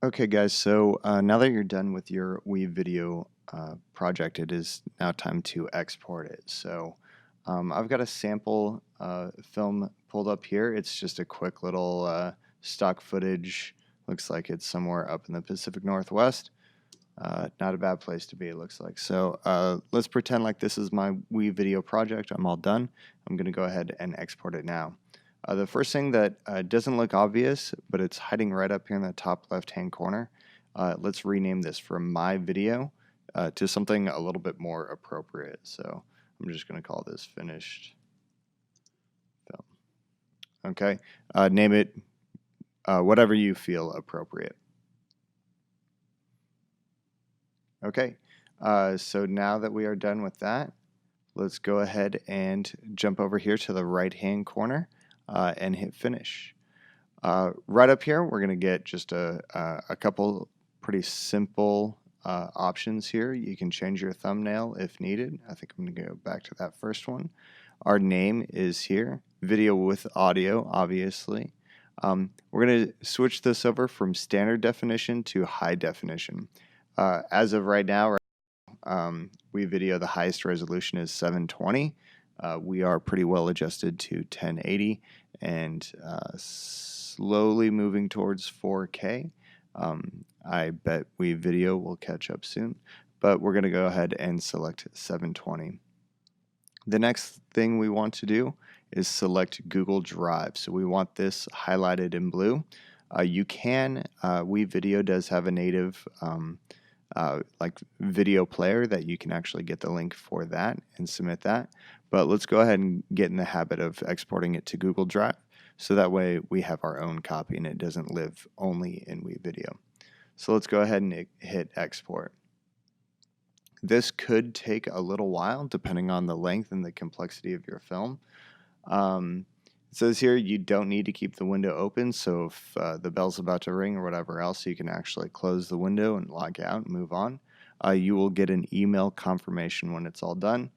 Okay, guys, so now that you're done with your WeVideo project, it is now time to export it. So I've got a sample film pulled up here. It's just a quick little stock footage. Looks like it's somewhere up in the Pacific Northwest. Not a bad place to be, it looks like. So let's pretend like this is my WeVideo project. I'm all done. I'm going to go ahead and export it now. The first thing that doesn't look obvious, but it's hiding right up here in the top left-hand corner, let's rename this from My Video to something a little bit more appropriate. So I'm just going to call this Finished Film. Okay, name it whatever you feel appropriate. Okay, so now that we are done with that, let's go ahead and jump over here to the right-hand corner and hit Finish. Right up here, we're going to get just a couple pretty simple options here. You can change your thumbnail if needed. I think I'm going to go back to that first one. Our name is here. Video with audio, obviously. We're going to switch this over from standard definition to high definition. As of right now, WeVideo, the highest resolution is 720. We are pretty well adjusted to 1080 and slowly moving towards 4K. I bet WeVideo will catch up soon, but we're going to go ahead and select 720. The next thing we want to do is select Google Drive. So we want this highlighted in blue. You can, WeVideo does have a native like video player that you can actually get the link for that and submit that. But let's go ahead and get in the habit of exporting it to Google Drive so that way we have our own copy and it doesn't live only in WeVideo. So let's go ahead and hit export. This could take a little while depending on the length and the complexity of your film. It says here you don't need to keep the window open, so if the bell's about to ring or whatever else, you can actually close the window and log out and move on. You will get an email confirmation when it's all done,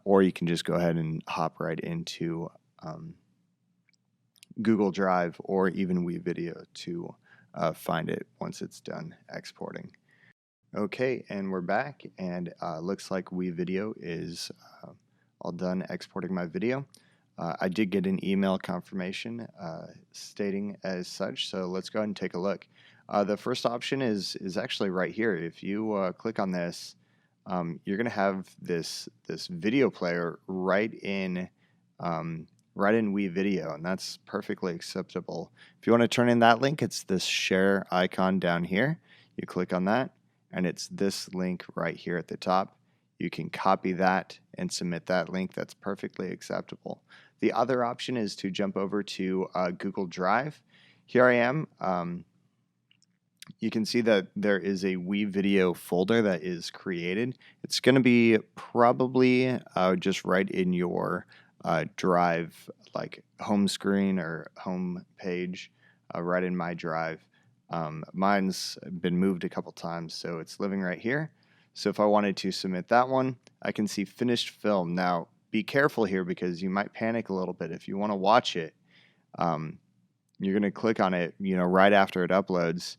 or you can just go ahead and hop right into Google Drive or even WeVideo to find it once it's done exporting. Okay, and we're back, and looks like WeVideo is all done exporting my video. I did get an email confirmation stating as such, so let's go ahead and take a look. The first option is actually right here. If you click on this, you're going to have this video player right in WeVideo, and that's perfectly acceptable. If you want to turn in that link, it's this share icon down here. You click on that, and it's this link right here at the top. You can copy that and submit that link. That's perfectly acceptable. The other option is to jump over to Google Drive. Here I am. You can see that there is a WeVideo folder that is created. It's going to be probably just right in your Drive, like home screen or home page, right in my Drive. Mine's been moved a couple times, so it's living right here. So if I wanted to submit that one, I can see finished film. Now, be careful here because you might panic a little bit. If you want to watch it, you're going to click on it, right after it uploads,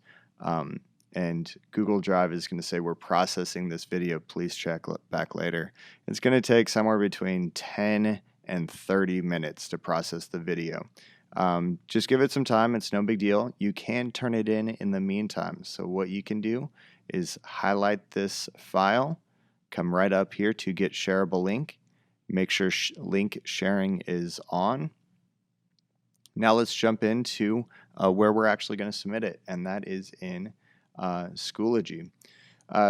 and Google Drive is going to say, we're processing this video. Please check back later. It's going to take somewhere between 10 and 30 minutes to process the video. Just give it some time. It's no big deal. You can turn it in the meantime. So what you can do is highlight this file, come right up here to get shareable link, make sure link sharing is on. Now let's jump into where we're actually going to submit it, and that is in Schoology.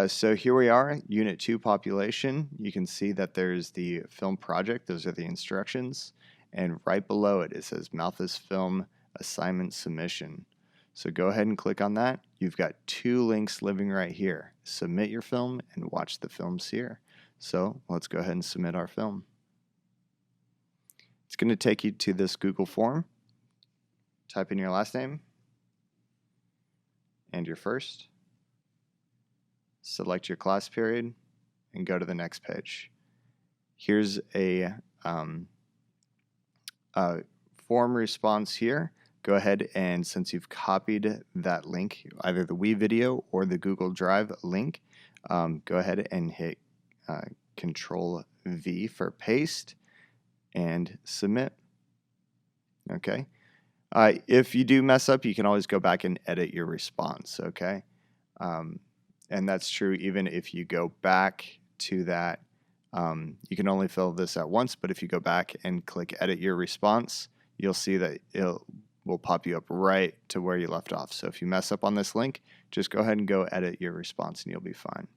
So here we are, Unit 2 population. You can see that there's the film project. Those are the instructions. And right below it, it says Malthus Film Assignment Submission. So go ahead and click on that. You've got two links living right here. Submit your film and watch the films here. So let's go ahead and submit our film. It's going to take you to this Google form. Type in your last name and your first. Select your class period and go to the next page. Here's a form response here go ahead and, since you've copied that link, either the WeVideo or the Google Drive link, go ahead and hit Control V for paste and submit. Okay. If you do mess up, you can always go back and edit your response. Okay. And that's true even if you go back to that. You can only fill this out once, but if you go back and click edit your response, you'll see that it will pop you up right to where you left off. So if you mess up on this link, just go ahead and go edit your response and you'll be fine.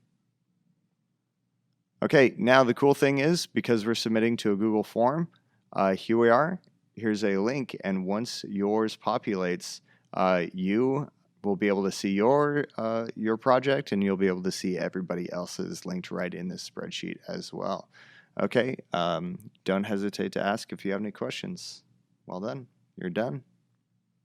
Okay, now the cool thing is, because we're submitting to a Google form, here we are. Here's a link, and once yours populates, you will be able to see your project, and you'll be able to see everybody else's linked right in this spreadsheet as well. Okay, don't hesitate to ask if you have any questions. Well done, you're done.